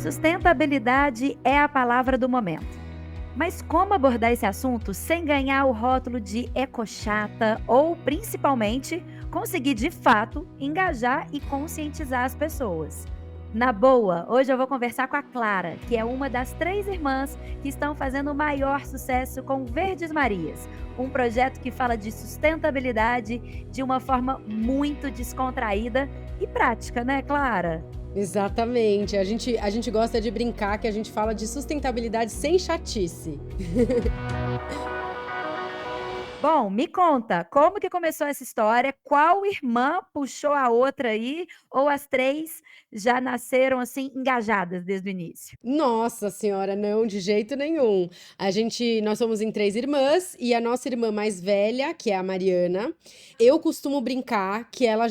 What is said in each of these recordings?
Sustentabilidade é a palavra do momento. Mas como abordar esse assunto sem ganhar o rótulo de ecochata ou, principalmente, conseguir de fato engajar e conscientizar as pessoas? Na boa, hoje eu vou conversar com a Clara, que é uma das 3 irmãs que estão fazendo o maior sucesso com Verdes Marias, um projeto que fala de sustentabilidade de uma forma muito descontraída e prática, né, Clara? Exatamente. A gente gosta de brincar que a gente fala de sustentabilidade sem chatice. Bom, me conta, como que começou essa história? Qual irmã puxou a outra aí? Ou as 3 já nasceram, assim, engajadas desde o início? Nossa senhora, não, de jeito nenhum. Nós somos em 3 irmãs e a nossa irmã mais velha, que é a Mariana, eu costumo brincar que ela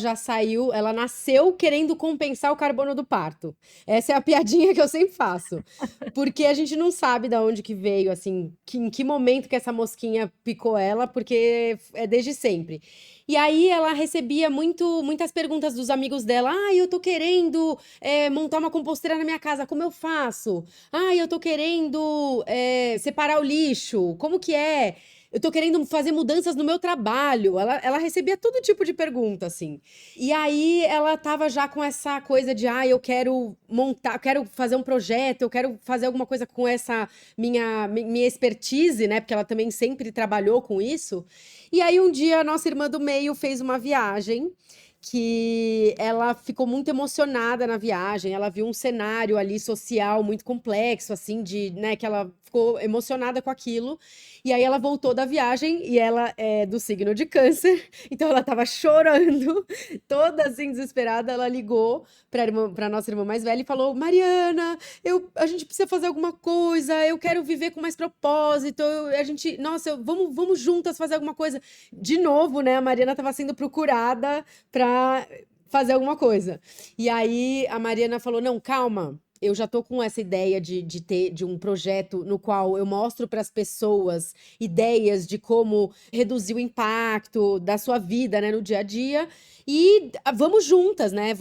nasceu querendo compensar o carbono do parto. Essa é a piadinha que eu sempre faço. Porque a gente não sabe da onde que veio, assim, em que momento que essa mosquinha picou ela, porque é desde sempre. E aí ela recebia muitas perguntas dos amigos dela: "Ah, eu tô querendo montar uma composteira na minha casa, como eu faço? Ah, eu tô querendo separar o lixo, como que é? Eu tô querendo fazer mudanças no meu trabalho." Ela recebia todo tipo de pergunta, assim. E aí ela tava já com essa coisa de: "Ah, eu quero montar, quero fazer um projeto, eu quero fazer alguma coisa com essa minha expertise", né? Porque ela também sempre trabalhou com isso. E aí um dia a nossa irmã do meio fez uma viagem que ela ficou muito emocionada na viagem, ela viu um cenário ali social muito complexo, assim, né, que ela ficou emocionada com aquilo. E aí ela voltou da viagem e ela é do signo de Câncer, então ela estava chorando, toda assim desesperada. Ela ligou para nossa irmã mais velha e falou: "Mariana, a gente precisa fazer alguma coisa, eu quero viver com mais propósito, vamos juntas fazer alguma coisa." De novo, né, a Mariana estava sendo procurada para fazer alguma coisa. E aí a Mariana falou: "Não, calma, eu já tô com essa ideia de um projeto no qual eu mostro para as pessoas ideias de como reduzir o impacto da sua vida, né, no dia a dia, e vamos juntas, né."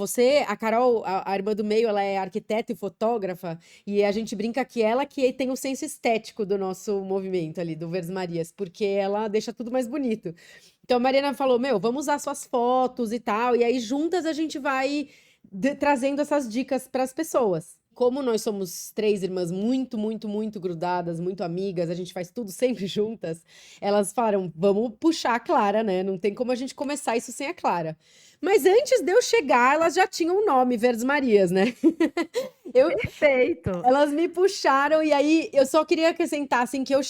A Carol, a irmã do meio, ela é arquiteta e fotógrafa, e a gente brinca que ela que tem o senso estético do nosso movimento ali, do Verdes Marias, porque ela deixa tudo mais bonito. Então a Mariana falou: "Meu, vamos usar suas fotos e tal, e aí juntas a gente vai trazendo essas dicas para as pessoas." Como nós somos 3 irmãs muito, muito, muito grudadas, muito amigas, a gente faz tudo sempre juntas, elas falaram: "Vamos puxar a Clara, né? Não tem como a gente começar isso sem a Clara." Mas antes de eu chegar, elas já tinham um nome, Verdes Marias, né? Eu, Perfeito. Elas me puxaram, e aí eu só queria acrescentar, assim, que eu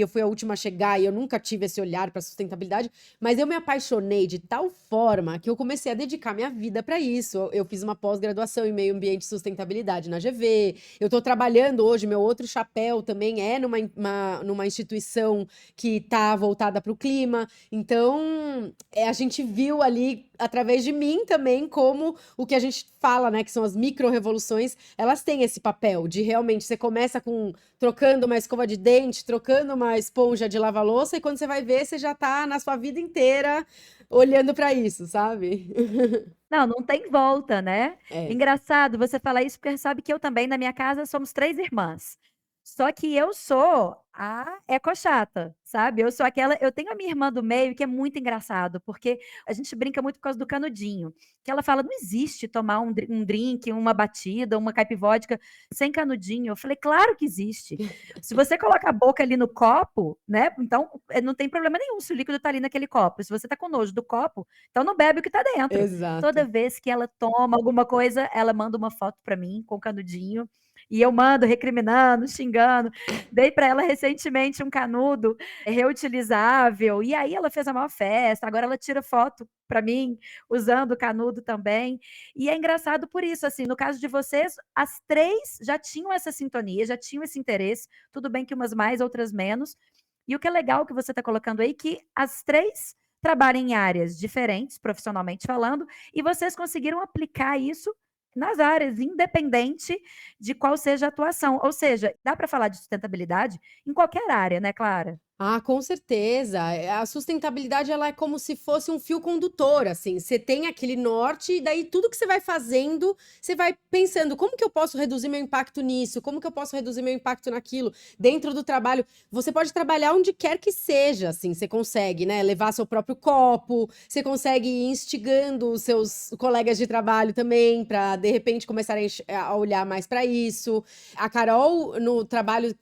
fui a última a chegar e eu nunca tive esse olhar para sustentabilidade, mas eu me apaixonei de tal forma que eu comecei a dedicar minha vida para isso. Eu fiz uma pós-graduação em meio ambiente e sustentabilidade na GV. Eu estou trabalhando hoje, meu outro chapéu também é numa instituição que está voltada para o clima. Então, a gente viu ali, através de mim também, como o que a gente fala, né, que são as micro-revoluções, elas têm esse papel de realmente você começa com trocando uma escova de dente, trocando uma esponja de lava-louça, e quando você vai ver, você já tá na sua vida inteira olhando para isso, sabe? Não, não tem volta, né. É. Engraçado você falar isso, porque sabe que eu também, na minha casa, somos 3 irmãs. Só que eu sou a ecochata, sabe. Eu tenho a minha irmã do meio que é muito engraçado, porque a gente brinca muito por causa do canudinho, que ela fala: "Não existe tomar um drink, uma batida, uma caipivódica sem canudinho". Eu falei: "Claro que existe. Se você coloca a boca ali no copo, né, então, não tem problema nenhum se o líquido tá ali naquele copo. Se você tá com nojo do copo, então não bebe o que tá dentro". Exato. Toda vez que ela toma alguma coisa, ela manda uma foto para mim com canudinho, e eu mando recriminando, xingando. Dei para ela recentemente um canudo reutilizável, e aí ela fez a maior festa, agora ela tira foto para mim usando o canudo também. E é engraçado por isso, assim, no caso de vocês, as 3 já tinham essa sintonia, já tinham esse interesse, tudo bem que umas mais, outras menos. E o que é legal que você está colocando aí, que as 3 trabalham em áreas diferentes, profissionalmente falando, e vocês conseguiram aplicar isso nas áreas, independente de qual seja a atuação. Ou seja, dá para falar de sustentabilidade em qualquer área, né, Clara? Ah, com certeza. A sustentabilidade, ela é como se fosse um fio condutor, assim. Você tem aquele norte e daí tudo que você vai fazendo, você vai pensando: "Como que eu posso reduzir meu impacto nisso? Como que eu posso reduzir meu impacto naquilo?". Dentro do trabalho, você pode trabalhar onde quer que seja, assim, você consegue, né, levar seu próprio copo, você consegue ir instigando os seus colegas de trabalho também para de repente, começarem a olhar mais para isso. A Carol, no trabalho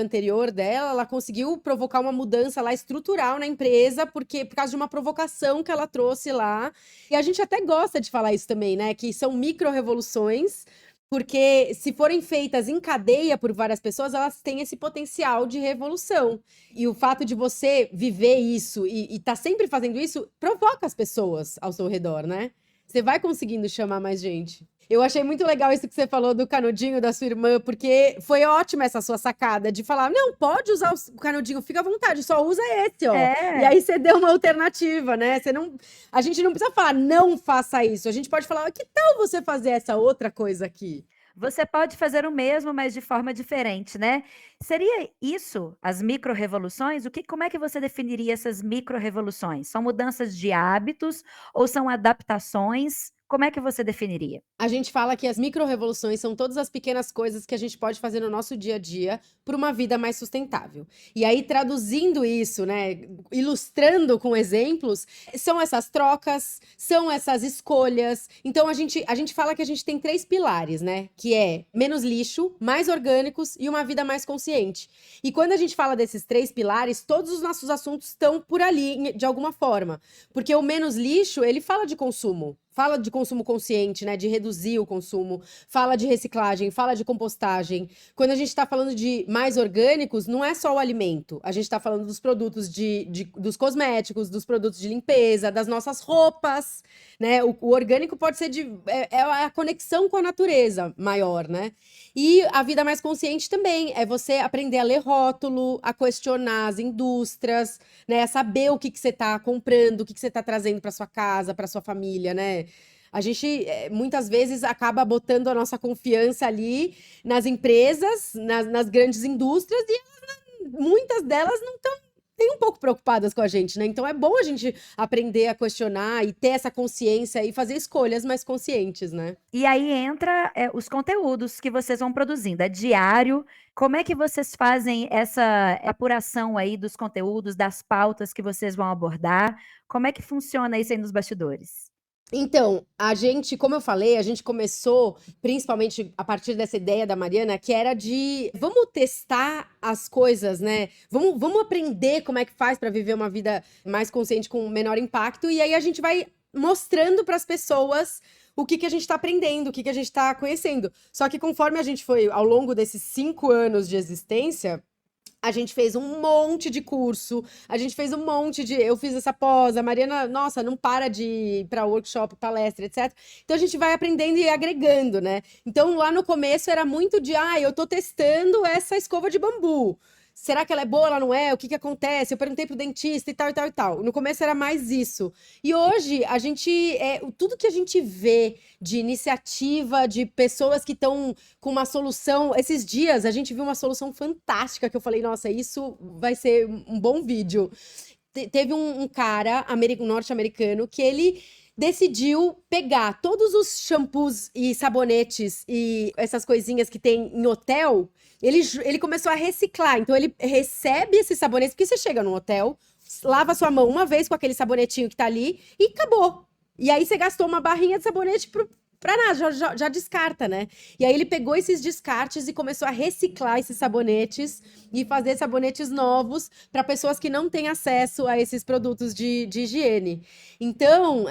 anterior dela, ela conseguiu provocar uma mudança lá estrutural na empresa, porque por causa de uma provocação que ela trouxe lá. E a gente até gosta de falar isso também, né? Que são micro-revoluções, porque se forem feitas em cadeia por várias pessoas, elas têm esse potencial de revolução. E o fato de você viver isso e tá sempre fazendo isso, provoca as pessoas ao seu redor, né? Você vai conseguindo chamar mais gente. Eu achei muito legal isso que você falou do canudinho da sua irmã, porque foi ótima essa sua sacada de falar: "Não, pode usar o canudinho, fica à vontade, só usa esse, ó". E É. aí você deu uma alternativa, né, você não a gente não precisa falar: "Não faça isso", a gente pode falar: "Que tal você fazer essa outra coisa aqui?". Você pode fazer o mesmo, mas de forma diferente, né. Seria isso as micro-revoluções? Como é que você definiria essas micro-revoluções? São mudanças de hábitos ou são adaptações? Como é que você definiria? A gente fala que as micro-revoluções são todas as pequenas coisas que a gente pode fazer no nosso dia a dia para uma vida mais sustentável. E aí, traduzindo isso, né, ilustrando com exemplos, são essas trocas, são essas escolhas. Então, a gente fala que a gente tem 3 pilares, né, que é menos lixo, mais orgânicos e uma vida mais consciente. E quando a gente fala desses 3 pilares, todos os nossos assuntos estão por ali, de alguma forma. Porque o menos lixo, ele fala de consumo consciente, né, de reduzir o consumo, fala de reciclagem, fala de compostagem. Quando a gente está falando de mais orgânicos, não é só o alimento, a gente está falando dos produtos dos cosméticos, dos produtos de limpeza, das nossas roupas, né? O orgânico pode ser é a conexão com a natureza maior, né? E a vida mais consciente também é você aprender a ler rótulo, a questionar as indústrias, né? A saber o que você está comprando, o que você está trazendo para sua casa, para sua família, né? A gente muitas vezes acaba botando a nossa confiança ali nas empresas, nas grandes indústrias, e muitas delas não estão nem um pouco preocupadas com a gente, né? Então é bom a gente aprender a questionar e ter essa consciência e fazer escolhas mais conscientes, né? E aí entra, os conteúdos que vocês vão produzindo, é diário. Como é que vocês fazem essa apuração aí dos conteúdos, das pautas que vocês vão abordar? Como é que funciona isso aí nos bastidores? Então, a gente, como eu falei, a gente começou principalmente a partir dessa ideia da Mariana, que era de vamos testar as coisas, né? Vamos aprender como é que faz para viver uma vida mais consciente com menor impacto, e aí a gente vai mostrando para as pessoas o que a gente está aprendendo, o que a gente está conhecendo. Só que conforme a gente foi ao longo desses 5 anos de existência, a gente fez um monte de curso, a gente fez um monte de. Eu fiz essa pós, a Mariana, nossa, não para de ir para workshop, palestra, etc. Então a gente vai aprendendo e agregando, né? Então lá no começo era muito de, eu tô testando essa escova de bambu. Será que ela é boa, ela não é? O que que acontece? Eu perguntei pro dentista e tal e tal e tal. No começo era mais isso. E hoje a gente tudo que a gente vê de iniciativa, de pessoas que estão com uma solução. Esses dias a gente viu uma solução fantástica que eu falei, nossa, isso vai ser um bom vídeo. Teve um cara norte-americano que ele decidiu pegar todos os shampoos e sabonetes e essas coisinhas que tem em hotel. Ele começou a reciclar. Então ele recebe esses sabonetes, porque você chega no hotel, lava sua mão uma vez com aquele sabonetinho que tá ali e acabou. E aí você gastou uma barrinha de sabonete pra nada, já descarta, né? E aí ele pegou esses descartes e começou a reciclar esses sabonetes e fazer sabonetes novos para pessoas que não têm acesso a esses produtos de higiene. Então,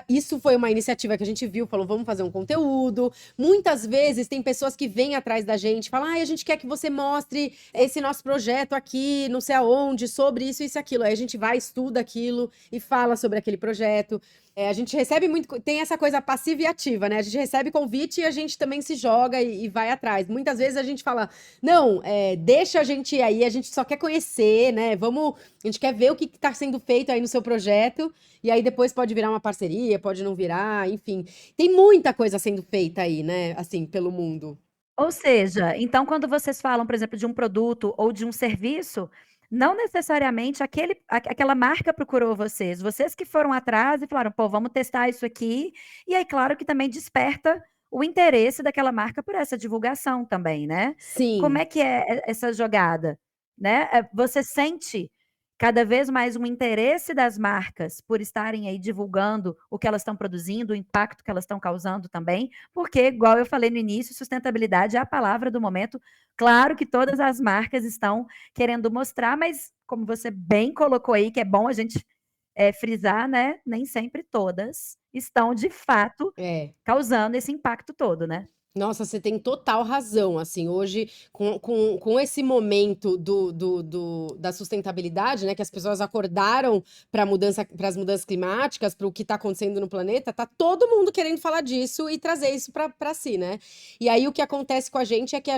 isso foi uma iniciativa que a gente viu, falou, vamos fazer um conteúdo. Muitas vezes tem pessoas que vêm atrás da gente, falam, a gente quer que você mostre esse nosso projeto aqui, não sei aonde, sobre isso, isso e aquilo. Aí a gente vai, estuda aquilo e fala sobre aquele projeto. A gente recebe muito, tem essa coisa passiva e ativa, né? A gente recebe convite e a gente também se joga e vai atrás. Muitas vezes a gente fala, não, deixa a gente ir aí, a gente só quer conhecer, né? A gente quer ver o que está sendo feito aí no seu projeto, e aí depois pode virar uma parceria, pode não virar, enfim. Tem muita coisa sendo feita aí, né? Assim, pelo mundo. Ou seja, então quando vocês falam, por exemplo, de um produto ou de um serviço, Não necessariamente aquela marca procurou vocês que foram atrás e falaram, pô, vamos testar isso aqui. E aí, claro que também desperta o interesse daquela marca por essa divulgação também, né? Como Sim. é que é essa jogada, né? Você sente cada vez mais um interesse das marcas por estarem aí divulgando o que elas estão produzindo, o impacto que elas estão causando também, porque, igual eu falei no início, sustentabilidade é a palavra do momento. Claro que todas as marcas estão querendo mostrar, mas como você bem colocou aí, que é bom a gente frisar, né? Nem sempre todas estão de fato É. causando esse impacto todo, né? Nossa, você tem total razão, assim, hoje com esse momento da sustentabilidade, né, que as pessoas acordaram para as mudanças climáticas, para o que está acontecendo no planeta, tá todo mundo querendo falar disso e trazer isso para si, né? E aí o que acontece com a gente é que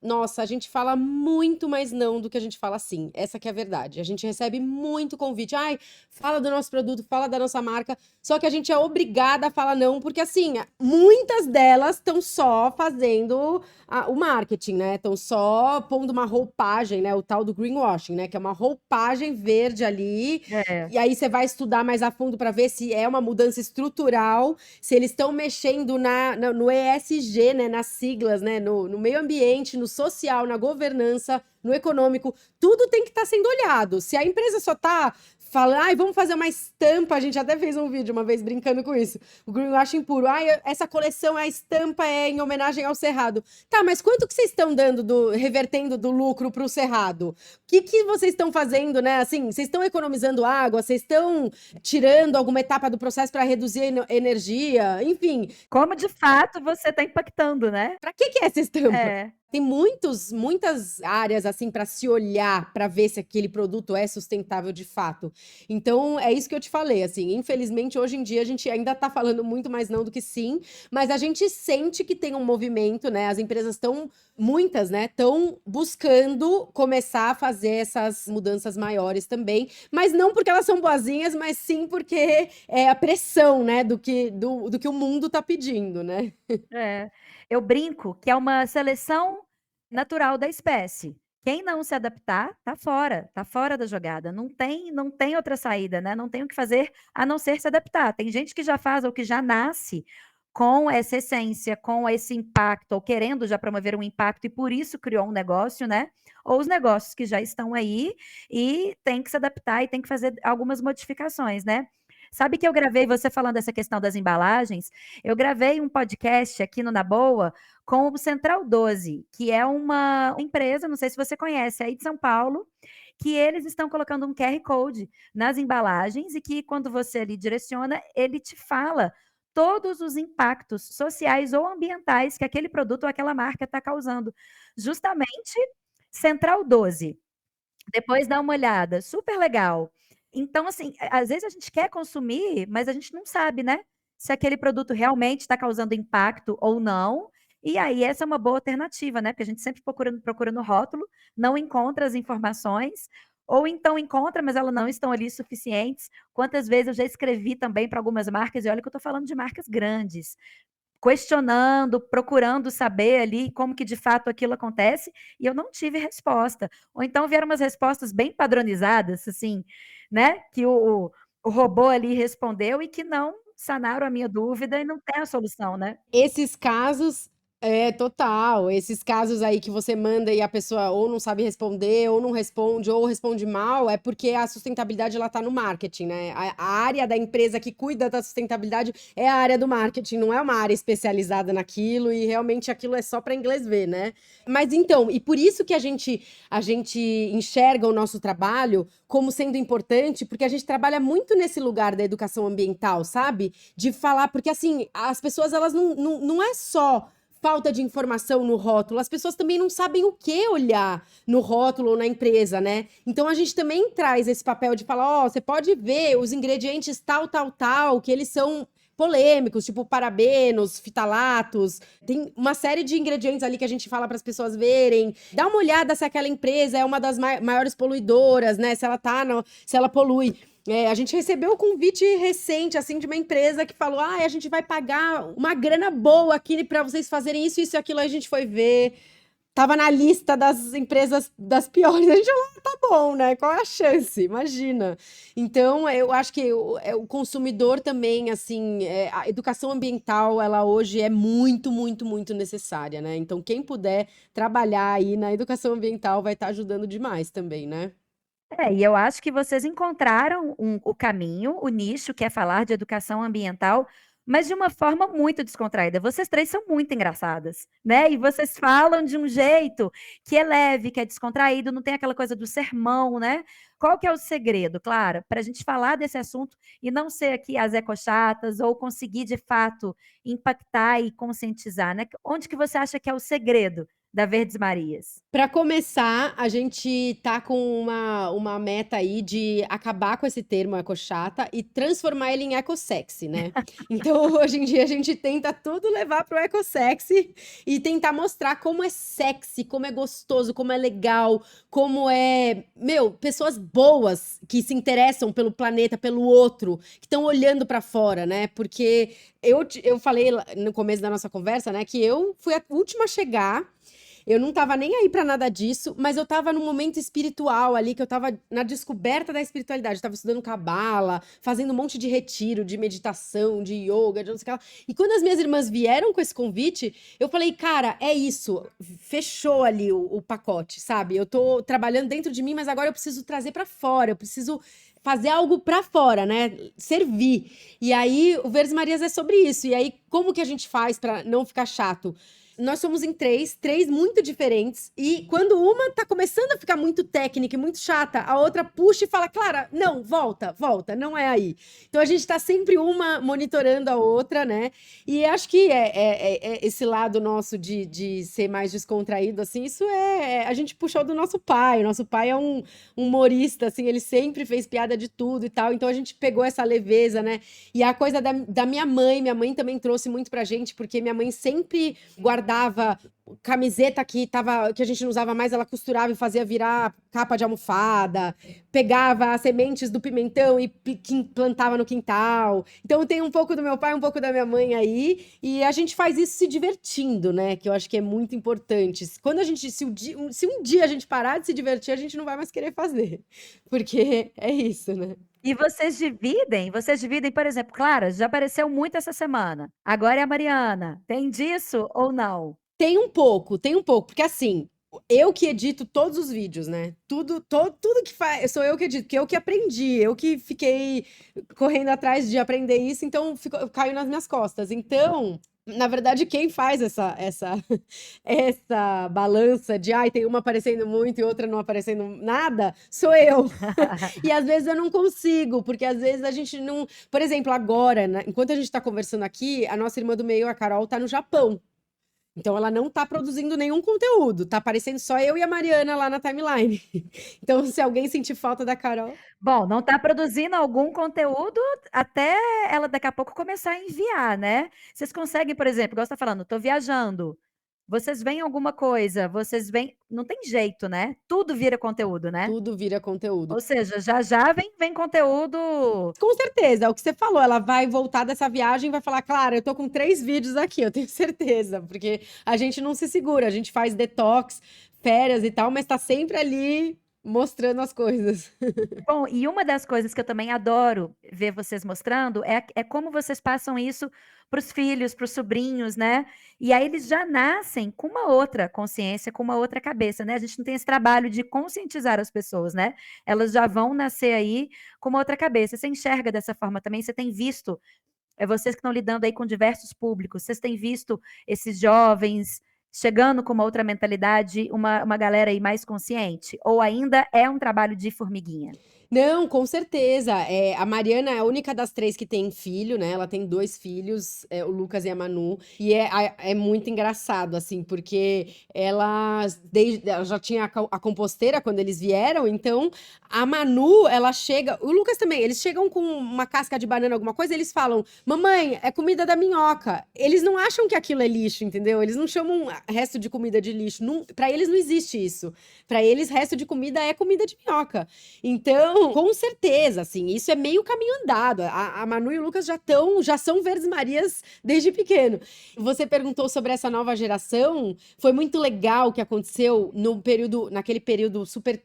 nossa, a gente fala muito mais não do que a gente fala sim, essa que é a verdade. A gente recebe muito convite, ai, fala do nosso produto, fala da nossa marca, só que a gente é obrigada a falar não, porque assim, muitas delas estão só fazendo o marketing, né? Estão só pondo uma roupagem, né? O tal do greenwashing, né? Que é uma roupagem verde ali. É. E aí você vai estudar mais a fundo para ver se é uma mudança estrutural, se eles estão mexendo no ESG, né? Nas siglas, né? No meio ambiente, no social, na governança, no econômico. Tudo tem que estar sendo olhado. Se a empresa só está falando, ai, vamos fazer uma estampa, a gente até fez um vídeo uma vez brincando com isso. O greenwashing puro. Ai, essa coleção, a estampa é em homenagem ao Cerrado. Tá, mas quanto que vocês estão dando, revertendo do lucro para o Cerrado? O que vocês estão fazendo, né? Assim, vocês estão economizando água, vocês estão tirando alguma etapa do processo para reduzir energia, enfim. Como de fato você está impactando, né? Para que é essa estampa? É. Tem muitas áreas assim para se olhar, para ver se aquele produto é sustentável de fato. Então, é isso que eu te falei, assim, infelizmente hoje em dia a gente ainda está falando muito mais não do que sim, mas a gente sente que tem um movimento, né? As empresas estão, muitas, né, estão buscando começar a fazer essas mudanças maiores também, mas não porque elas são boazinhas, mas sim porque é a pressão, né, do que o mundo está pedindo, né? É. Eu brinco que é uma seleção natural da espécie. Quem não se adaptar, tá fora da jogada. Não tem outra saída, né? Não tem o que fazer a não ser se adaptar. Tem gente que já faz ou que já nasce com essa essência, com esse impacto, ou querendo já promover um impacto e por isso criou um negócio, né? Ou os negócios que já estão aí e tem que se adaptar e tem que fazer algumas modificações, né? Sabe que eu gravei, você falando dessa questão das embalagens, eu gravei um podcast aqui no Na Boa com o Central 12, que é uma empresa, não sei se você conhece, aí de São Paulo, que eles estão colocando um QR Code nas embalagens e que quando você ali direciona, ele te fala todos os impactos sociais ou ambientais que aquele produto ou aquela marca está causando. Justamente Central 12. Depois dá uma olhada, super legal. Então, assim, às vezes a gente quer consumir, mas a gente não sabe, né? Se aquele produto realmente está causando impacto ou não. E aí, essa é uma boa alternativa, né? Porque a gente sempre procura no rótulo, não encontra as informações, ou então encontra, mas elas não estão ali suficientes. Quantas vezes eu já escrevi também para algumas marcas, e olha que eu estou falando de marcas grandes, questionando, procurando saber ali como que de fato aquilo acontece, e eu não tive resposta. Ou então vieram umas respostas bem padronizadas, assim, né? Que o robô ali respondeu e que não sanaram a minha dúvida e não tem a solução, né? Esses casos total. Esses casos aí que você manda e a pessoa ou não sabe responder, ou responde mal, é porque a sustentabilidade ela tá no marketing, né? A área da empresa que cuida da sustentabilidade é a área do marketing, não é uma área especializada naquilo e realmente aquilo é só para inglês ver, né? Mas então, e por isso que a gente enxerga o nosso trabalho como sendo importante, porque a gente trabalha muito nesse lugar da educação ambiental, sabe? De falar, porque assim, as pessoas elas não é só falta de informação no rótulo, as pessoas também não sabem o que olhar no rótulo ou na empresa, né? Então a gente também traz esse papel de falar, ó, você pode ver os ingredientes tal, que eles são polêmicos, tipo parabenos, fitalatos, tem uma série de ingredientes ali que a gente fala para as pessoas verem. Dá uma olhada se aquela empresa é uma das maiores poluidoras, né? Se ela polui. A gente recebeu o convite recente, assim, de uma empresa que falou: ah, a gente vai pagar uma grana boa aqui para vocês fazerem isso, isso e aquilo. Aí a gente foi ver. tava na lista das empresas das piores. A gente falou, tá bom, né? Qual é a chance? Imagina. Então, eu acho que o consumidor também, assim, a educação ambiental, ela hoje é muito, muito, muito necessária, né? Então, quem puder trabalhar aí na educação ambiental vai estar ajudando demais também, né? E eu acho que vocês encontraram o caminho, o nicho, que é falar de educação ambiental, mas de uma forma muito descontraída. Vocês três são muito engraçadas, né? E vocês falam de um jeito que é leve, que é descontraído, não tem aquela coisa do sermão, né? Qual que é o segredo, Clara, para a gente falar desse assunto e não ser aqui as ecochatas ou conseguir, de fato, impactar e conscientizar, né? Onde que você acha que é o segredo da Verdes Marias? Para começar, a gente tá com uma meta aí de acabar com esse termo ecochata e transformar ele em ecossexy, né? Então, hoje em dia, a gente tenta tudo levar pro ecossexy e tentar mostrar como é sexy, como é gostoso, como é legal, como é, meu, pessoas boas que se interessam pelo planeta, pelo outro, que estão olhando para fora, né? Porque eu falei no começo da nossa conversa, né, que eu fui a última a chegar. Eu não tava nem aí pra nada disso, mas eu tava num momento espiritual ali, que eu tava na descoberta da espiritualidade. Eu tava estudando cabala, fazendo um monte de retiro, de meditação, de yoga, de não sei o que lá. E quando as minhas irmãs vieram com esse convite, eu falei, cara, é isso. Fechou ali o pacote, sabe? Eu tô trabalhando dentro de mim, mas agora eu preciso trazer pra fora. Eu preciso fazer algo pra fora, né? Servir. E aí, o Verdes Marias é sobre isso. E aí, como que a gente faz pra não ficar chato? Nós somos em três muito diferentes, e quando uma tá começando a ficar muito técnica e muito chata, a outra puxa e fala, Clara, não, volta, não é aí. Então a gente tá sempre uma monitorando a outra, né? E acho que é esse lado nosso de ser mais descontraído, assim, isso a gente puxou do nosso pai. O nosso pai é um humorista, assim, ele sempre fez piada de tudo e tal, então a gente pegou essa leveza, né? E a coisa da minha mãe também trouxe muito pra gente, porque minha mãe sempre guardava camiseta que a gente não usava mais, ela costurava e fazia virar capa de almofada, pegava as sementes do pimentão e plantava no quintal. Então tem um pouco do meu pai, um pouco da minha mãe aí, e a gente faz isso se divertindo, né? Que eu acho que é muito importante. Quando a gente, se um dia a gente parar de se divertir, a gente não vai mais querer fazer, porque é isso, né? E vocês dividem, por exemplo, Clara, já apareceu muito essa semana. Agora é a Mariana. Tem disso ou não? Tem um pouco, porque assim, eu que edito todos os vídeos, né? Tudo que faz, sou eu que edito, porque eu que aprendi, eu que fiquei correndo atrás de aprender isso, então caiu nas minhas costas. Então, na verdade, quem faz essa balança de, ai, tem uma aparecendo muito e outra não aparecendo nada, sou eu. E às vezes eu não consigo, porque às vezes a gente não. Por exemplo, agora, né, enquanto a gente tá conversando aqui, a nossa irmã do meio, a Carol, tá no Japão. Então ela não tá produzindo nenhum conteúdo, tá aparecendo só eu e a Mariana lá na timeline. Então, se alguém sentir falta da Carol. Bom, não está produzindo algum conteúdo até ela daqui a pouco começar a enviar, né? Vocês conseguem, por exemplo, igual você está falando, estou viajando. Vocês veem alguma coisa, vocês veem. Não tem jeito, né? Tudo vira conteúdo, né? Tudo vira conteúdo. Ou seja, já já vem conteúdo. Com certeza, é o que você falou, ela vai voltar dessa viagem e vai falar, claro, eu tô com 3 vídeos aqui, eu tenho certeza, porque a gente não se segura, a gente faz detox, férias e tal, mas tá sempre ali mostrando as coisas. Bom, e uma das coisas que eu também adoro ver vocês mostrando é como vocês passam isso para os filhos, para os sobrinhos, né? E aí eles já nascem com uma outra consciência, com uma outra cabeça, né? A gente não tem esse trabalho de conscientizar as pessoas, né? Elas já vão nascer aí com uma outra cabeça. Você enxerga dessa forma também? Você tem visto, vocês que estão lidando aí com diversos públicos, vocês têm visto esses jovens chegando com uma outra mentalidade, uma galera aí mais consciente? Ou ainda é um trabalho de formiguinha? Não, com certeza. A Mariana é a única das 3 que tem filho, né? Ela tem 2 filhos, o Lucas e a Manu. E é muito engraçado, assim, porque ela já tinha a composteira quando eles vieram, então a Manu, ela chega. O Lucas também, eles chegam com uma casca de banana, alguma coisa, eles falam: Mamãe, é comida da minhoca. Eles não acham que aquilo é lixo, entendeu? Eles não chamam resto de comida de lixo. Não, para eles não existe isso. Para eles, resto de comida é comida de minhoca. Então, Então, com certeza, assim, isso é meio caminho andado. A Manu e o Lucas já são Verdes Marias desde pequeno. Você perguntou sobre essa nova geração. Foi muito legal o que aconteceu naquele período super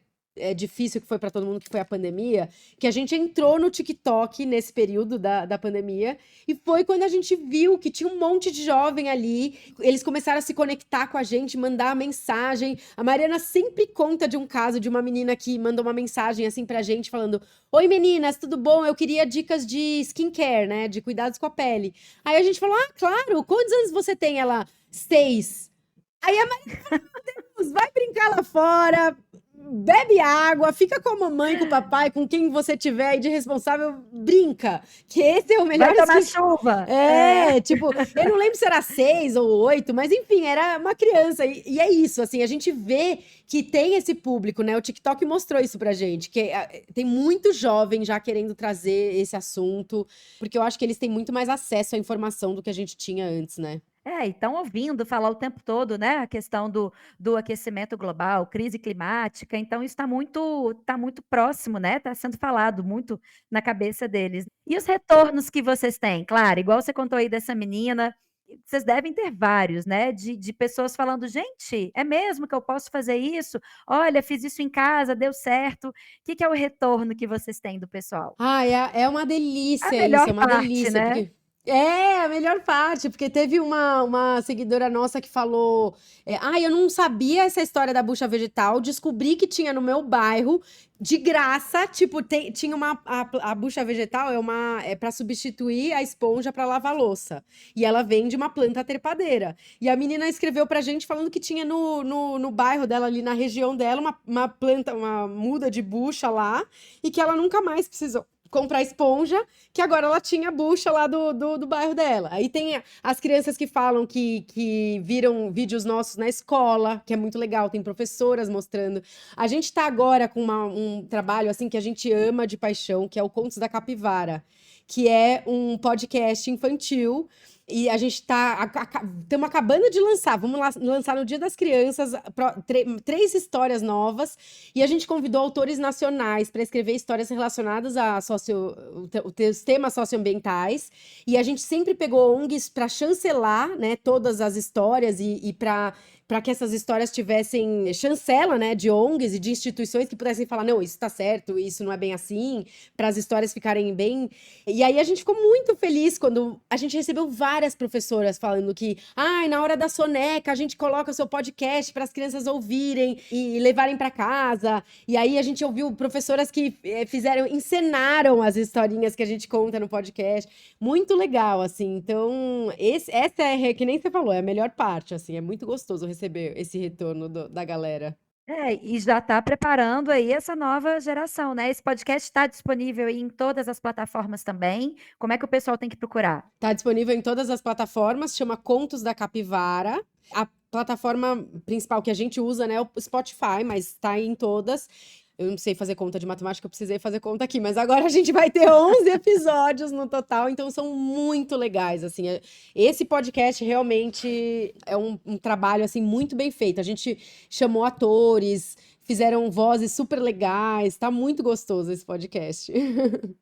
difícil que foi para todo mundo, que foi a pandemia, que a gente entrou no TikTok nesse período da pandemia, e foi quando a gente viu que tinha um monte de jovem ali, eles começaram a se conectar com a gente, mandar mensagem. A Mariana sempre conta de um caso de uma menina que mandou uma mensagem assim pra gente, falando: oi meninas, tudo bom? Eu queria dicas de skincare, né, de cuidados com a pele. Aí a gente falou: ah, claro, quantos anos você tem? Ela: 6. Aí a Mariana falou: meu Deus, vai brincar lá fora, bebe água, fica com a mamãe, com o papai, com quem você tiver aí de responsável, brinca, que esse é o melhor Vai tomar skin. chuva. Tipo, eu não lembro se era 6 ou 8, mas enfim, era uma criança. E é isso, assim, a gente vê que tem esse público, né? O TikTok mostrou isso pra gente, que tem muito jovem já querendo trazer esse assunto, porque eu acho que eles têm muito mais acesso à informação do que a gente tinha antes, né? E estão ouvindo falar o tempo todo, né, a questão do aquecimento global, crise climática, então isso tá muito próximo, né, está sendo falado muito na cabeça deles. E os retornos que vocês têm? Claro, igual você contou aí dessa menina, vocês devem ter vários, né, de pessoas falando: "Gente, é mesmo que eu posso fazer isso? Olha, fiz isso em casa, deu certo". O que que é o retorno que vocês têm do pessoal? Ah, é uma A delícia isso, melhor é uma parte, delícia, né? porque a melhor parte, porque teve uma seguidora nossa que falou: eu não sabia essa história da bucha vegetal, descobri que tinha no meu bairro, de graça, tipo, tinha a bucha vegetal é para substituir a esponja para lavar louça, e ela vem de uma planta trepadeira. E a menina escreveu pra gente falando que tinha no bairro dela, ali na região dela, uma planta, uma muda de bucha lá, e que ela nunca mais precisou comprar esponja, que agora ela tinha a bucha lá do bairro dela. Aí tem as crianças que falam que viram vídeos nossos na escola, que é muito legal, tem professoras mostrando. A gente tá agora com um trabalho assim que a gente ama de paixão, que é o Contos da Capivara, que é um podcast infantil. E a gente estamos acabando de lançar, vamos lançar no Dia das Crianças, 3 histórias novas, e a gente convidou autores nacionais para escrever histórias relacionadas os temas socioambientais, e a gente sempre pegou ONGs para chancelar, né, todas as histórias e para que essas histórias tivessem chancela, né, de ONGs e de instituições que pudessem falar: não, isso está certo, isso não é bem assim, para as histórias ficarem bem. E aí a gente ficou muito feliz quando a gente recebeu várias professoras falando que, na hora da soneca a gente coloca o seu podcast para as crianças ouvirem e levarem para casa. E aí a gente ouviu professoras que encenaram as historinhas que a gente conta no podcast. Muito legal, assim. Então, essa que nem você falou, é a melhor parte, assim. É muito gostoso receber esse retorno da galera. E já está preparando aí essa nova geração, né? Esse podcast está disponível aí em todas as plataformas também. Como é que o pessoal tem que procurar? Tá disponível em todas as plataformas, chama Contos da Capivara. A plataforma principal que a gente usa, né, é o Spotify, mas tá em todas. Eu não sei fazer conta de matemática, eu precisei fazer conta aqui, mas agora a gente vai ter 11 episódios no total, então são muito legais, assim. Esse podcast realmente é um trabalho, assim, muito bem feito. A gente chamou atores, fizeram vozes super legais, tá muito gostoso esse podcast.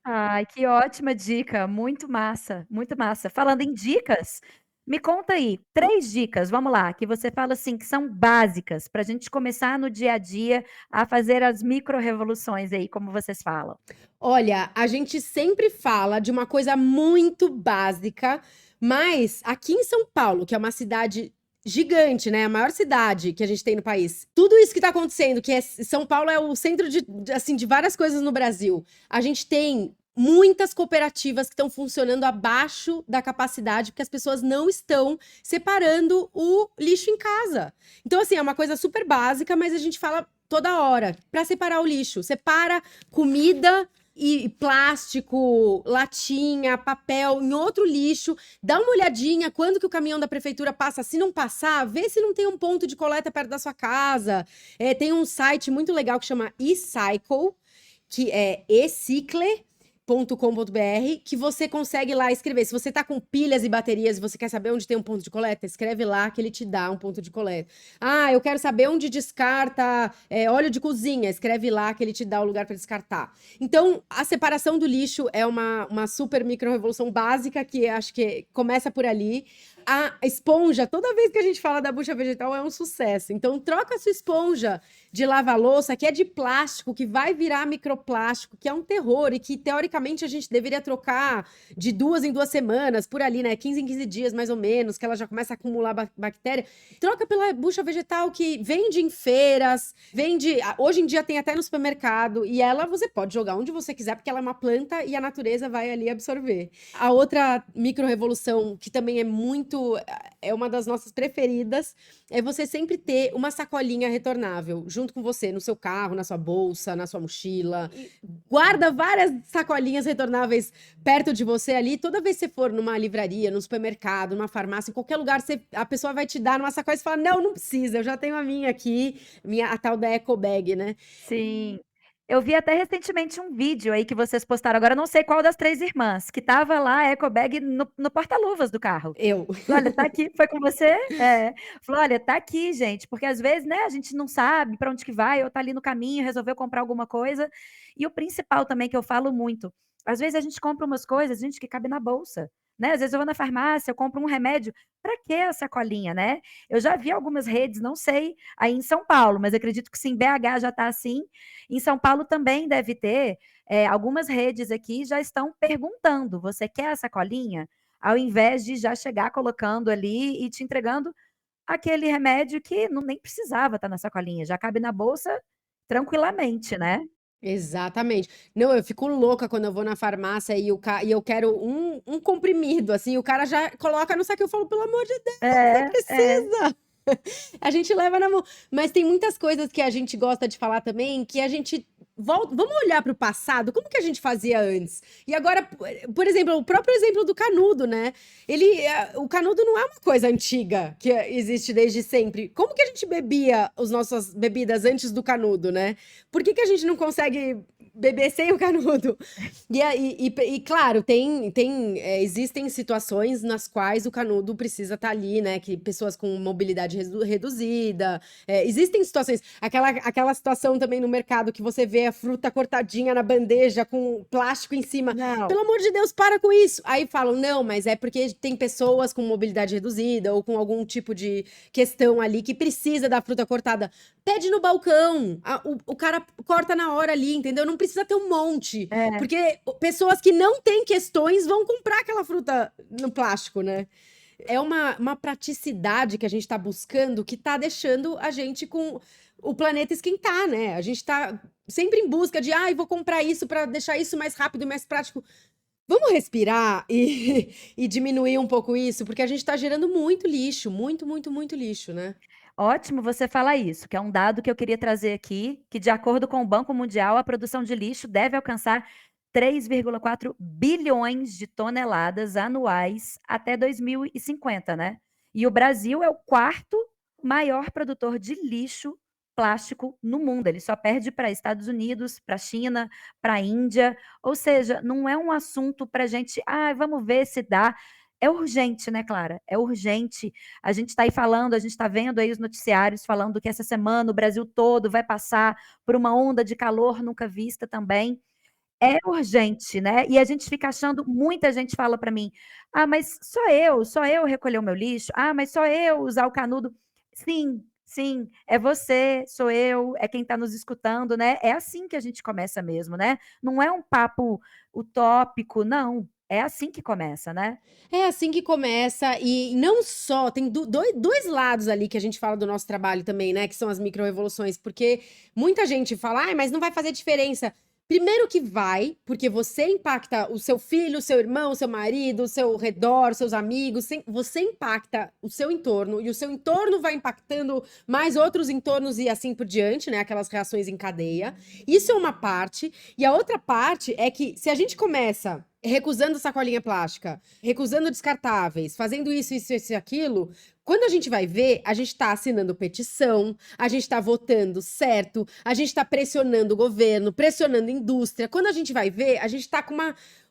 Ai, que ótima dica, muito massa, muito massa. Falando em dicas, me conta aí, 3 dicas, vamos lá, que você fala assim, que são básicas, para a gente começar no dia a dia a fazer as micro-revoluções aí, como vocês falam. Olha, a gente sempre fala de uma coisa muito básica, mas aqui em São Paulo, que é uma cidade gigante, né? A maior cidade que a gente tem no país. Tudo isso que tá acontecendo, São Paulo é o centro assim, de várias coisas no Brasil. A gente tem muitas cooperativas que estão funcionando abaixo da capacidade, porque as pessoas não estão separando o lixo em casa. Então, assim, é uma coisa super básica, mas a gente fala toda hora para separar o lixo. Separa comida e plástico, latinha, papel em outro lixo. Dá uma olhadinha quando que o caminhão da prefeitura passa. Se não passar, vê se não tem um ponto de coleta perto da sua casa. Tem um site muito legal que chama eCycle, que é ecicle.com.br, que você consegue lá escrever. Se você tá com pilhas e baterias e você quer saber onde tem um ponto de coleta, escreve lá que ele te dá um ponto de coleta. Ah, eu quero saber onde descarta óleo de cozinha, escreve lá que ele te dá o lugar para descartar. Então, a separação do lixo é uma super micro-revolução básica que acho que começa por ali. A esponja, toda vez que a gente fala da bucha vegetal, é um sucesso. Então, troca a sua esponja de lavar louça, que é de plástico, que vai virar microplástico, que é um terror e que, teoricamente, a gente deveria trocar de 2 em 2 semanas, por ali, né? 15 em 15 dias, mais ou menos, que ela já começa a acumular bactéria. Troca pela bucha vegetal que vende em feiras, hoje em dia tem até no supermercado, e ela você pode jogar onde você quiser, porque ela é uma planta e a natureza vai ali absorver. A outra micro-revolução, que também é uma das nossas preferidas, é você sempre ter uma sacolinha retornável junto com você, no seu carro, na sua bolsa, na sua mochila. Guarda várias sacolinhas retornáveis perto de você ali. Toda vez que você for numa livraria, num supermercado, numa farmácia, em qualquer lugar, a pessoa vai te dar numa sacola e você fala: não, não precisa, eu já tenho a minha aqui, a tal da eco bag, né? Sim. Eu vi até recentemente um vídeo aí que vocês postaram, agora eu não sei qual das 3 irmãs, que tava lá a eco bag no porta-luvas do carro. Eu. Falou: "Olha, tá aqui", foi com você? É. Falou: "Olha, tá aqui, gente", porque às vezes, né, a gente não sabe para onde que vai, ou tá ali no caminho, resolveu comprar alguma coisa. E o principal também que eu falo muito, às vezes a gente compra umas coisas, gente, que cabe na bolsa, né, às vezes eu vou na farmácia, eu compro um remédio, pra que a sacolinha, né? Eu já vi algumas redes, não sei aí em São Paulo, mas acredito que sim, em BH já tá assim, em São Paulo também deve ter, algumas redes aqui já estão perguntando: "Você quer a sacolinha?", ao invés de já chegar colocando ali e te entregando aquele remédio que não nem precisava estar na sacolinha, já cabe na bolsa tranquilamente, né. Exatamente. Não, eu fico louca quando eu vou na farmácia e eu quero um comprimido, assim, o cara já coloca no saco, eu falo: "Pelo amor de Deus, não É, é. precisa". A gente leva na mão. Mas tem muitas coisas que a gente gosta de falar também, que a gente volta. Vamos olhar para o passado, como que a gente fazia antes? E agora, por exemplo, o próprio exemplo do canudo, né? O canudo não é uma coisa antiga que existe desde sempre. Como que a gente bebia as nossas bebidas antes do canudo, né? Por que que a gente não consegue beber sem o canudo? Claro, existem situações nas quais o canudo precisa estar ali, né? Que pessoas com mobilidade reduzida. Existem situações. Aquela situação também no mercado que você vê a fruta cortadinha na bandeja com plástico em cima. Não. Pelo amor de Deus, para com isso. Aí falam: não, mas é porque tem pessoas com mobilidade reduzida ou com algum tipo de questão ali que precisa da fruta cortada. Pede no balcão. O cara corta na hora ali, entendeu? Não precisa ter um monte. É. Porque pessoas que não têm questões vão comprar aquela fruta no plástico, né? É uma praticidade que a gente tá buscando que tá deixando a gente com o planeta esquentar, né? A gente tá sempre em busca de, vou comprar isso para deixar isso mais rápido e mais prático. Vamos respirar e diminuir um pouco isso, porque a gente tá gerando muito lixo, muito, muito, muito lixo, né? Ótimo você falar isso, que é um dado que eu queria trazer aqui, que de acordo com o Banco Mundial, a produção de lixo deve alcançar 3,4 bilhões de toneladas anuais até 2050, né. E o Brasil é o 4º maior produtor de lixo plástico no mundo, ele só perde para Estados Unidos, para China, para Índia, ou seja, não é um assunto para gente: "Ai, vamos ver se dá". É urgente, né, Clara, é urgente. A gente está aí falando, a gente está vendo aí os noticiários falando que essa semana o Brasil todo vai passar por uma onda de calor nunca vista também. É urgente, né, e a gente fica achando muita gente fala para mim: "Ah, mas só eu recolher o meu lixo? Ah, mas só eu usar o canudo?". Sim, sim, é você, sou eu, é quem está nos escutando, né, é assim que a gente começa mesmo, né, não é um papo utópico, não, é assim que começa, né. É assim que começa, e não só, tem dois lados ali que a gente fala do nosso trabalho também, né? Que são as micro-revoluções, porque muita gente fala, mas não vai fazer diferença. Primeiro que vai, porque você impacta o seu filho, o seu irmão, o seu marido, o seu redor, seus amigos, você impacta o seu entorno, e o seu entorno vai impactando mais outros entornos e assim por diante, né? Aquelas reações em cadeia. Isso é uma parte, e a outra parte é que se a gente começa recusando sacolinha plástica, recusando descartáveis, fazendo isso e aquilo, quando a gente vai ver, a gente tá assinando petição, a gente tá votando certo, a gente tá pressionando o governo, pressionando a indústria. Quando a gente vai ver, a gente tá com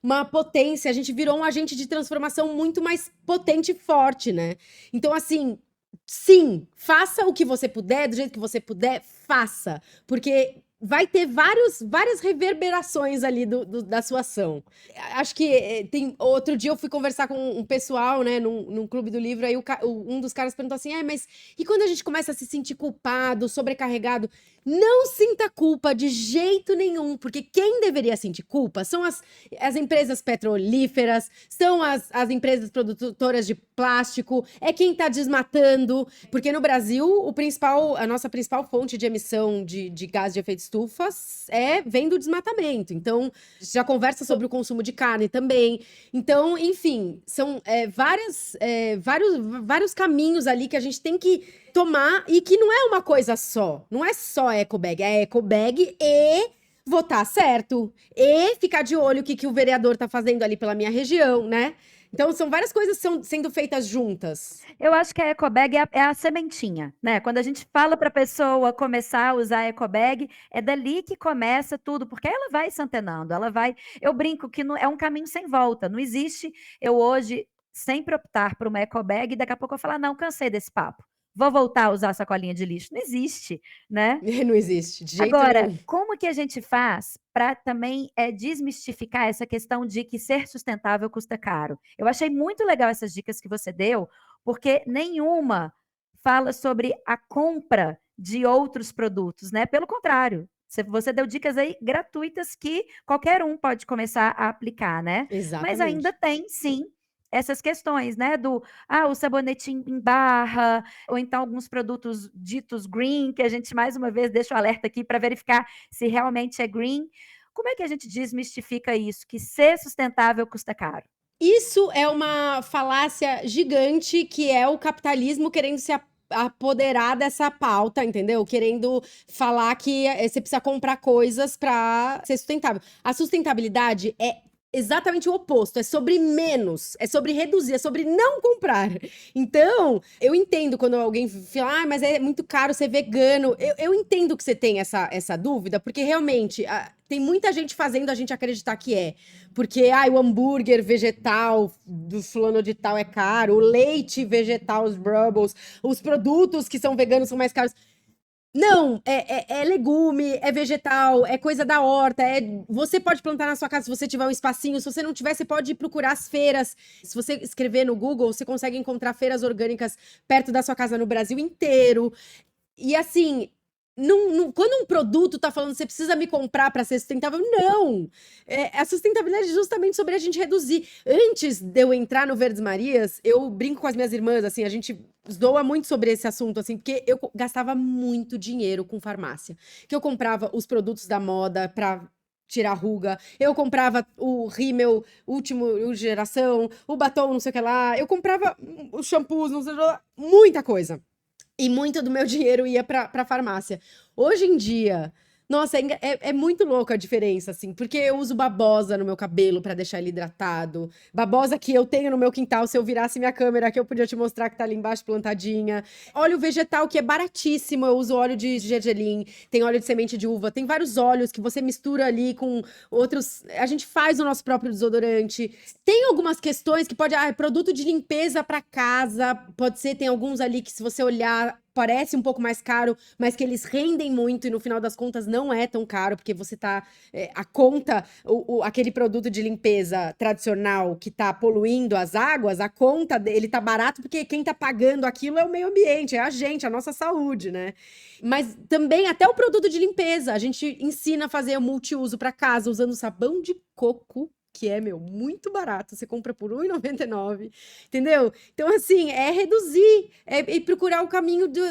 uma potência, a gente virou um agente de transformação muito mais potente e forte, né? Então, assim, sim, faça o que você puder, do jeito que você puder, faça. Porque vai ter várias reverberações ali da sua ação. Acho que tem. Outro dia eu fui conversar com um pessoal, né, num clube do livro, aí um dos caras perguntou assim: mas e quando a gente começa a se sentir culpado, sobrecarregado? Não sinta culpa de jeito nenhum, porque quem deveria sentir culpa são as empresas petrolíferas, são as empresas produtoras de plástico, é quem está desmatando, porque no Brasil a nossa principal fonte de emissão de gás de efeito estufa vem do desmatamento. Então, já conversa sobre o consumo de carne também. Então, enfim, são vários caminhos ali que a gente tem que tomar e que não é uma coisa só. Não é só ecobag, é ecobag e votar certo. E ficar de olho o que o vereador tá fazendo ali pela minha região, né? Então, são várias coisas sendo feitas juntas. Eu acho que a ecobag é a sementinha, né? Quando a gente fala para a pessoa começar a usar a ecobag, é dali que começa tudo, porque ela vai se antenando, ela vai. Eu brinco que é um caminho sem volta. Não existe eu hoje sempre optar por uma ecobag e daqui a pouco eu falar, não, cansei desse papo. Vou voltar a usar sacolinha de lixo. Não existe, né? Não existe, de jeito Agora, nenhum. como que a gente faz para também desmistificar essa questão de que ser sustentável custa caro? Eu achei muito legal essas dicas que você deu, porque nenhuma fala sobre a compra de outros produtos, né? Pelo contrário, você deu dicas aí gratuitas que qualquer um pode começar a aplicar, né? Mas ainda Exatamente. tem, sim, essas questões, né? O sabonete em barra, ou então alguns produtos ditos green, que a gente mais uma vez deixa o alerta aqui para verificar se realmente é green. Como é que a gente desmistifica isso? Que ser sustentável custa caro? Isso é uma falácia gigante que é o capitalismo querendo se apoderar dessa pauta, entendeu? Querendo falar que você precisa comprar coisas para ser sustentável. A sustentabilidade é exatamente o oposto, é sobre menos, é sobre reduzir, é sobre não comprar. Então, eu entendo quando alguém fala, mas é muito caro ser vegano. Eu entendo que você tem essa dúvida, porque realmente tem muita gente fazendo a gente acreditar que é. Porque, o hambúrguer vegetal do fulano de tal é caro, o leite vegetal, os Brubbles, os produtos que são veganos são mais caros. Não, é legume, é vegetal, é coisa da horta. Você pode plantar na sua casa se você tiver um espacinho. Se você não tiver, você pode ir procurar as feiras. Se você escrever no Google, você consegue encontrar feiras orgânicas perto da sua casa no Brasil inteiro. E assim, quando um produto tá falando você precisa me comprar para ser sustentável, não! A sustentabilidade é justamente sobre a gente reduzir. Antes de eu entrar no Verdes Marias, eu brinco com as minhas irmãs, assim, a gente zoa muito sobre esse assunto, assim, porque eu gastava muito dinheiro com farmácia. Que eu comprava os produtos da moda pra tirar ruga, eu comprava o rímel última geração, o batom, não sei o que lá, eu comprava os shampoos, não sei o que lá, muita coisa. E muito do meu dinheiro ia pra farmácia. Hoje em dia, nossa, é muito louco a diferença, assim, porque eu uso babosa no meu cabelo pra deixar ele hidratado. Babosa que eu tenho no meu quintal, se eu virasse minha câmera, que eu podia te mostrar que tá ali embaixo plantadinha. Óleo vegetal, que é baratíssimo, eu uso óleo de gergelim, tem óleo de semente de uva, tem vários óleos que você mistura ali com outros. A gente faz o nosso próprio desodorante. Tem algumas questões que pode. Produto de limpeza pra casa, pode ser, tem alguns ali que se você olhar parece um pouco mais caro, mas que eles rendem muito e no final das contas não é tão caro, porque você tá. A conta, aquele produto de limpeza tradicional que tá poluindo as águas, a conta dele tá barato, porque quem tá pagando aquilo é o meio ambiente, é a gente, a nossa saúde, né? Mas também até o produto de limpeza, a gente ensina a fazer o multiuso para casa usando sabão de coco, que é, muito barato. Você compra por R$ 1,99, entendeu? Então, assim, é reduzir, e procurar o caminho de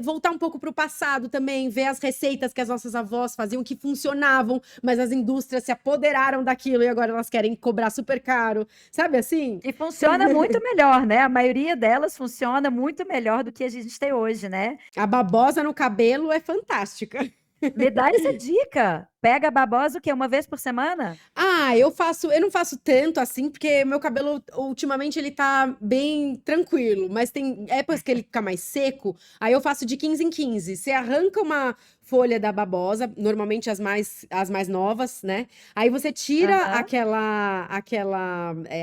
voltar um pouco para o passado também, ver as receitas que as nossas avós faziam que funcionavam, mas as indústrias se apoderaram daquilo e agora elas querem cobrar super caro, sabe assim? E funciona muito melhor, né? A maioria delas funciona muito melhor do que a gente tem hoje, né? A babosa no cabelo é fantástica. Me dá essa dica. pega babosa o quê? Uma vez por semana? Ah, eu não faço tanto assim, porque meu cabelo ultimamente ele tá bem tranquilo, mas tem épocas que ele fica mais seco, aí eu faço de 15 em 15. Você arranca uma folha da babosa, normalmente as mais novas, né? Aí você tira Aham.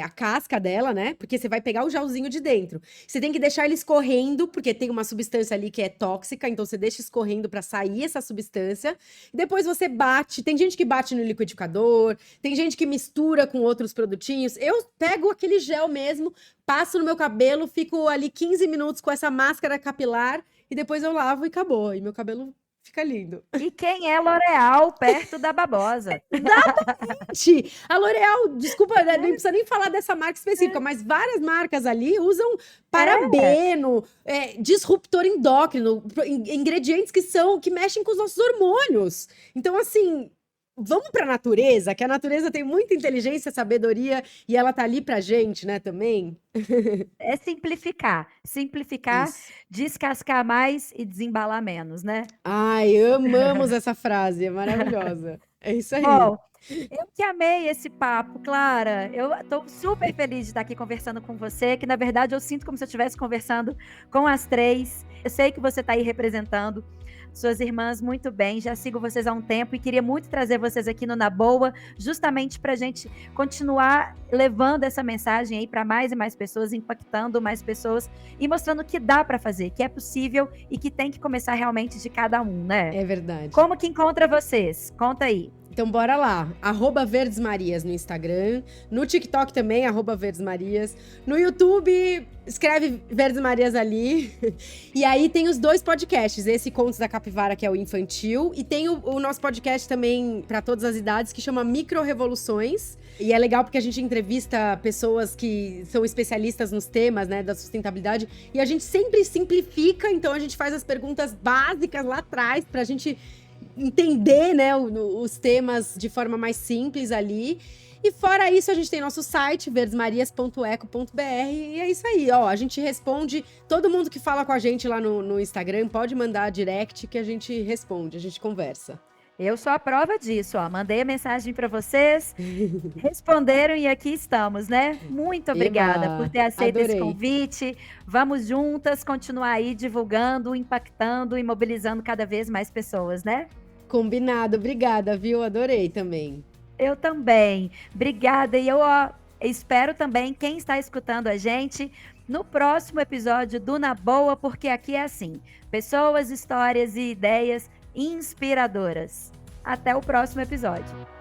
a casca dela, né? Porque você vai pegar o gelzinho de dentro. Você tem que deixar ele escorrendo, porque tem uma substância ali que é tóxica, então você deixa escorrendo pra sair essa substância. Depois você bate. Tem gente que bate no liquidificador, tem gente que mistura com outros produtinhos. Eu pego aquele gel mesmo, passo no meu cabelo, fico ali 15 minutos com essa máscara capilar e depois eu lavo e acabou. E meu cabelo fica lindo. E quem é L'Oréal perto da babosa? A L'Oréal, desculpa, né, nem precisa nem falar dessa marca específica, mas várias marcas ali usam parabeno, disruptor endócrino, ingredientes que mexem com os nossos hormônios. Então, assim, vamos para a natureza, que a natureza tem muita inteligência, sabedoria e ela tá ali pra gente, né, também. É simplificar. Simplificar, Isso. descascar mais e desembalar menos, né? Ai, amamos essa frase, é maravilhosa. É isso aí. Bom, eu que amei esse papo, Clara. Eu tô super feliz de estar aqui conversando com você, que na verdade eu sinto como se eu estivesse conversando com as três. Eu sei que você está aí representando suas irmãs muito bem, já sigo vocês há um tempo e queria muito trazer vocês aqui no Na Boa, justamente para a gente continuar levando essa mensagem aí para mais e mais pessoas, impactando mais pessoas e mostrando que dá para fazer, que é possível e que tem que começar realmente de cada um, né? É verdade. Como que encontra vocês? Conta aí. Então bora lá, @verdesmarias no Instagram, no TikTok também, @verdesmarias, no YouTube, escreve Verdes Marias ali, e aí tem os 2 podcasts, esse Contos da Capivara, que é o infantil, e tem o nosso podcast também para todas as idades, que chama Micro Revoluções, e é legal porque a gente entrevista pessoas que são especialistas nos temas, né, da sustentabilidade, e a gente sempre simplifica, então a gente faz as perguntas básicas lá atrás, pra gente entender, né, os temas de forma mais simples ali. E fora isso, a gente tem nosso site, verdesmarias.eco.br, e é isso aí, ó, a gente responde, todo mundo que fala com a gente lá no Instagram, pode mandar direct que a gente responde, a gente conversa. Eu sou a prova disso, ó. Mandei a mensagem para vocês, responderam e aqui estamos, né? Muito obrigada Eba, por ter aceito esse adorei. convite. Vamos juntas continuar aí divulgando, impactando e mobilizando cada vez mais pessoas, né? Combinado, obrigada, viu? Adorei também. Eu também. Obrigada. E eu espero também quem está escutando a gente no próximo episódio do Na Boa, porque aqui é assim: pessoas, histórias e ideias inspiradoras. Até o próximo episódio.